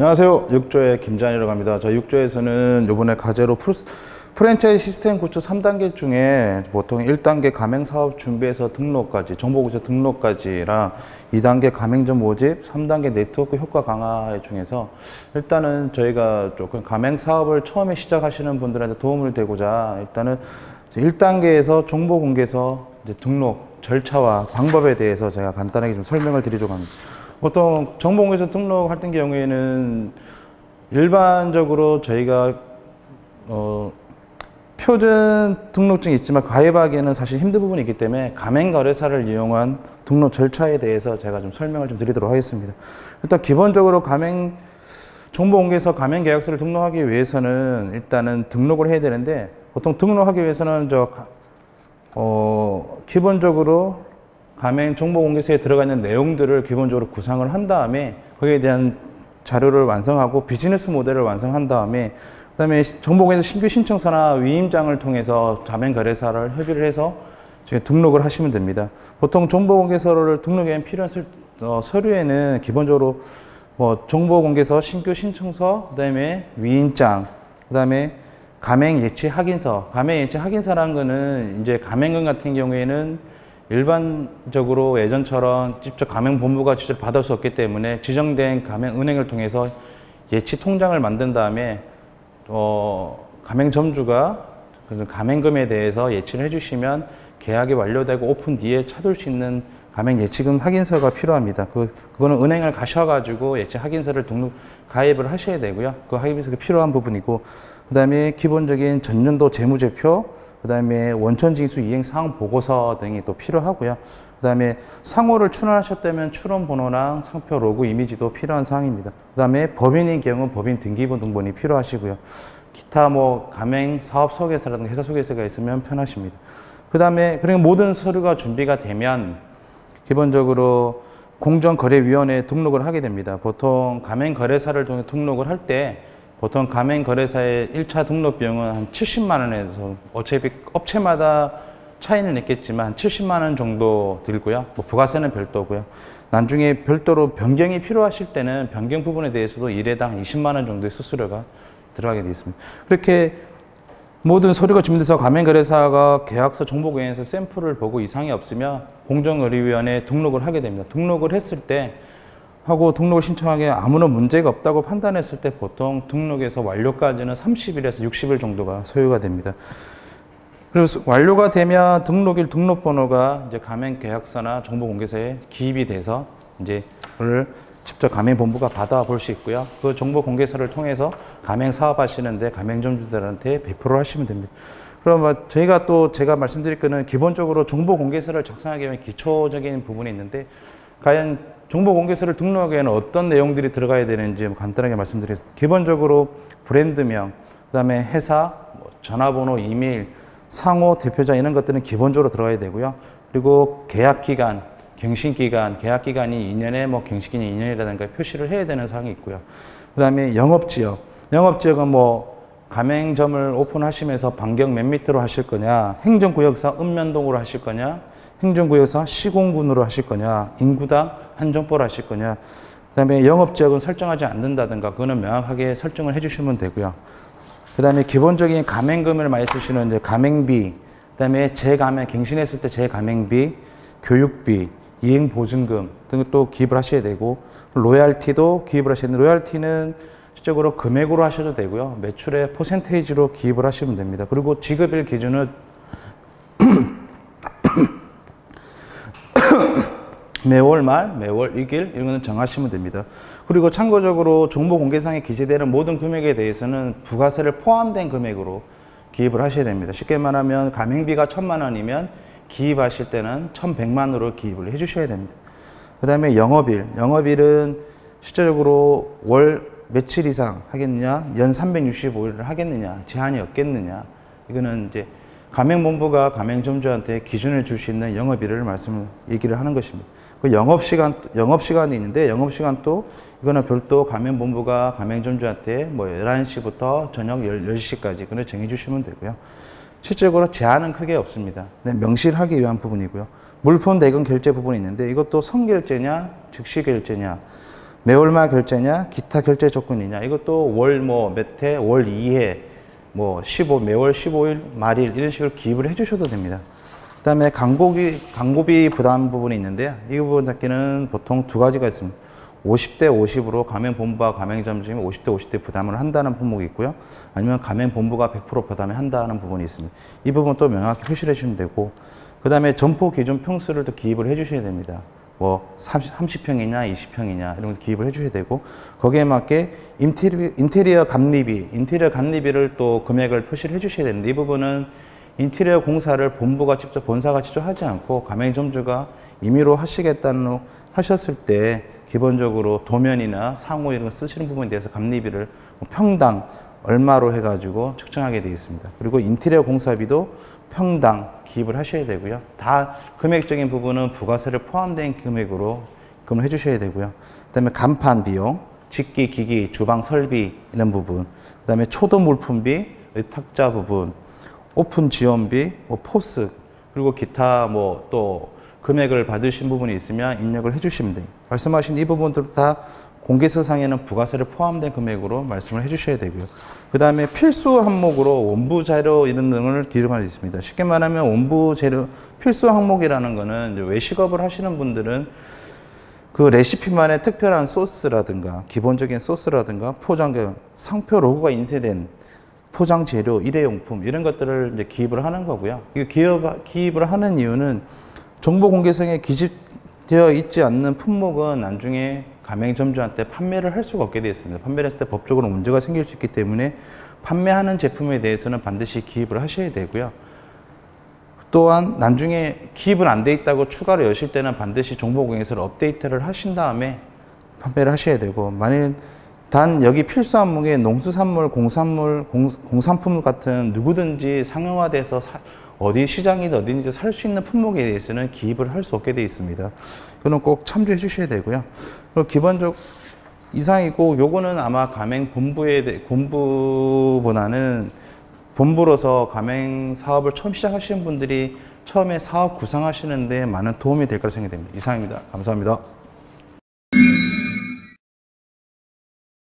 안녕하세요. 육조의 김재환이라고 합니다. 저희 육조에서는 이번에 과제로 프랜차이즈 시스템 구축 3단계 중에 보통 1단계 가맹사업 준비해서 등록까지, 정보구조 등록까지랑 2단계 가맹점 모집, 3단계 네트워크 효과 강화 중에서 일단은 저희가 조금 가맹사업을 처음에 시작하시는 분들한테 도움을 되고자 일단은 1단계에서 정보공개서 등록 절차와 방법에 대해서 제가 간단하게 좀 설명을 드리려고 합니다. 보통 정보공개서 등록할 경우에는 일반적으로 저희가 표준 등록증이 있지만 가입하기에는 사실 힘든 부분이 있기 때문에 가맹거래사를 이용한 등록 절차에 대해서 제가 좀 설명을 좀 드리도록 하겠습니다. 일단 기본적으로 정보공개서 가맹계약서를 등록하기 위해서는 일단은 등록을 해야 되는데, 보통 등록하기 위해서는 기본적으로 가맹 정보공개서에 들어가 있는 내용들을 기본적으로 구상을 한 다음에 거기에 대한 자료를 완성하고 비즈니스 모델을 완성한 다음에 그다음에 정보공개서 신규 신청서나 위임장을 통해서 가맹거래사를 협의를 해서 등록을 하시면 됩니다. 보통 정보공개서를 등록에 위한 필요한 서류에는 기본적으로 정보공개서 신규 신청서, 그다음에 위임장, 그다음에 가맹 예치 확인서. 가맹 예치 확인서라는 거는 이제 가맹금 같은 경우에는 일반적으로 예전처럼 직접 가맹본부가 직접 받을 수 없기 때문에 지정된 가맹은행을 통해서 예치 통장을 만든 다음에 가맹점주가 그 가맹금에 대해서 예치를 해주시면 계약이 완료되고 오픈 뒤에 찾을 수 있는 가맹 예치금 확인서가 필요합니다. 그거는 은행을 가셔가지고 예치 확인서를 가입을 하셔야 되고요. 그 가입에서 필요한 부분이고, 그 다음에 기본적인 전년도 재무제표, 그 다음에 원천징수 이행 사항 보고서 등이 또 필요하고요. 그 다음에 상호를 출원하셨다면 출원 번호랑 상표 로고 이미지도 필요한 사항입니다. 그 다음에 법인인 경우 법인 등기부 등본이 필요하시고요. 기타 가맹 사업 소개서라든가 회사 소개서가 있으면 편하십니다. 그 다음에 그리고 모든 서류가 준비가 되면 기본적으로 공정거래위원회에 등록을 하게 됩니다. 보통 가맹거래사를 통해 등록을 할 때 보통 가맹거래사의 1차 등록 비용은 한 70만 원에서, 어차피 업체마다 차이는 있겠지만 70만 원 정도 들고요. 부가세는 별도고요. 나중에 별도로 변경이 필요하실 때는 변경 부분에 대해서도 일회당 20만 원 정도의 수수료가 들어가게 되어 있습니다. 그렇게 모든 서류가 준비돼서 가맹거래사가 계약서 정보공개에서 샘플을 보고 이상이 없으면 공정거래위원회에 등록을 하게 됩니다. 등록을 했을 때 등록을 신청하기에 아무런 문제가 없다고 판단했을 때 보통 등록에서 완료까지는 30일에서 60일 정도가 소요가 됩니다. 그래서 완료가 되면 등록일 등록번호가 이제 가맹계약서나 정보공개서에 기입이 돼서 이제 그걸 직접 가맹본부가 받아볼 수 있고요. 그 정보공개서를 통해서 가맹 사업하시는데 가맹점주들한테 배포를 하시면 됩니다. 그럼 제가 말씀드릴 거는 기본적으로 정보공개서를 작성하기 위한 기초적인 부분이 있는데, 과연 정보공개서를 등록하기 위해는 어떤 내용들이 들어가야 되는지 간단하게 말씀드리겠습니다. 기본적으로 브랜드명, 그 다음에 회사, 전화번호, 이메일, 상호, 대표자 이런 것들은 기본적으로 들어가야 되고요. 그리고 계약기간, 갱신기간, 계약기간이 2년에 갱신기간이 2년이라든가 표시를 해야 되는 사항이 있고요. 그 다음에 영업지역. 영업지역은 가맹점을 오픈하시면서 반경 몇 미터로 하실 거냐, 행정구역사 읍면동으로 하실 거냐, 행정구역사 시공군으로 하실 거냐, 인구당 한정포로 하실 거냐, 그 다음에 영업지역은 설정하지 않는다든가 그거는 명확하게 설정을 해주시면 되고요. 그 다음에 기본적인 가맹금을 많이 쓰시는 이제 가맹비, 그 다음에 재가맹, 갱신했을 때 재가맹비, 교육비, 이행보증금 등을 또 기입을 하셔야 되고, 로얄티도 기입을 하셔야 되는데, 로얄티는 실적으로 금액으로 하셔도 되고요. 매출의 퍼센테이지로 기입을 하시면 됩니다. 그리고 지급일 기준은 매월 말, 매월 2일 이런 거는 정하시면 됩니다. 그리고 참고적으로 정보공개상에 기재되는 모든 금액에 대해서는 부가세를 포함된 금액으로 기입을 하셔야 됩니다. 쉽게 말하면 가맹비가 1,000만 원이면 기입하실 때는 1,100만으로 기입을 해주셔야 됩니다. 그 다음에 영업일. 영업일은 실제적으로 월 며칠 이상 하겠느냐, 연 365일을 하겠느냐, 제한이 없겠느냐. 이거는 이제 가맹본부가 가맹점주한테 기준을 줄 수 있는 영업일을 얘기를 하는 것입니다. 그 영업시간이 있는데, 영업시간도 이거는 별도 가맹본부가 가맹점주한테 11시부터 저녁 10시까지 그걸 정해주시면 되고요. 실제적으로 제한은 크게 없습니다. 명시하기 위한 부분이고요. 물품 대금 결제 부분이 있는데, 이것도 선결제냐, 즉시 결제냐. 매월말 결제냐, 기타 결제 조건이냐. 이것도 월 몇 회, 월 2회, 매월 15일, 말일 이런 식으로 기입을 해주셔도 됩니다. 그 다음에 광고비 부담 부분이 있는데요. 이 부분 잡기는 보통 두 가지가 있습니다. 50대 50으로 가맹본부와 가맹점주임이 50대 50대 부담을 한다는 품목이 있고요. 아니면 가맹본부가 100% 부담을 한다는 부분이 있습니다. 이 부분 또 명확히 표시를 해주시면 되고, 그 다음에 점포 기준 평수를 또 기입을 해주셔야 됩니다. 30평이냐 20평이냐 이런 걸 기입을 해주셔야 되고, 거기에 맞게 인테리어 감리비를 또 금액을 표시를 해주셔야 되는데, 이 부분은 인테리어 공사를 본사가 직접 하지 않고 가맹점주가 임의로 하셨을 때 기본적으로 도면이나 상호 이런 거 쓰시는 부분에 대해서 감리비를 평당 얼마로 해가지고 측정하게 되어 있습니다. 그리고 인테리어 공사비도 평당 기입을 하셔야 되고요. 다 금액적인 부분은 부가세를 포함된 금액으로 입금을 해주셔야 되고요. 그 다음에 간판 비용, 직기, 기기, 주방 설비 이런 부분, 그 다음에 초도 물품비, 의탁자 부분, 오픈 지원비, 포스, 그리고 기타 또 금액을 받으신 부분이 있으면 입력을 해주시면 돼요. 말씀하신 이 부분들 다 공개서상에는 부가세를 포함된 금액으로 말씀을 해주셔야 되고요. 그 다음에 필수 항목으로 원부 자료 이런 등을 기록할 수 있습니다. 쉽게 말하면 원부 재료 필수 항목이라는 거는 이제 외식업을 하시는 분들은 그 레시피만의 특별한 소스라든가 기본적인 소스라든가 상표 로고가 인쇄된 포장 재료, 일회용품 이런 것들을 이제 기입을 하는 거고요. 이 기입을 하는 이유는 정보 공개성에 기재되어 있지 않는 품목은 나중에 가맹점주한테 판매를 할 수가 없게 되어 있습니다. 판매를 했을 때 법적으로 문제가 생길 수 있기 때문에 판매하는 제품에 대해서는 반드시 기입을 하셔야 되고요. 또한 나중에 기입은 안 돼 있다고 추가로 여실 때는 반드시 정보공개서를 업데이트를 하신 다음에 판매를 하셔야 되고, 만일 단 여기 필수 항목에 농수산물, 공산품 같은 누구든지 상용화돼서 시장이든 어디든지 살 수 있는 품목에 대해서는 기입을 할 수 없게 되어 있습니다. 그건 꼭 참조해 주셔야 되고요. 그리고 기본적 이상이고, 요거는 아마 본부보다는 본부로서 가맹 사업을 처음 시작하시는 분들이 처음에 사업 구상하시는데 많은 도움이 될 거라 생각됩니다. 이상입니다. 감사합니다.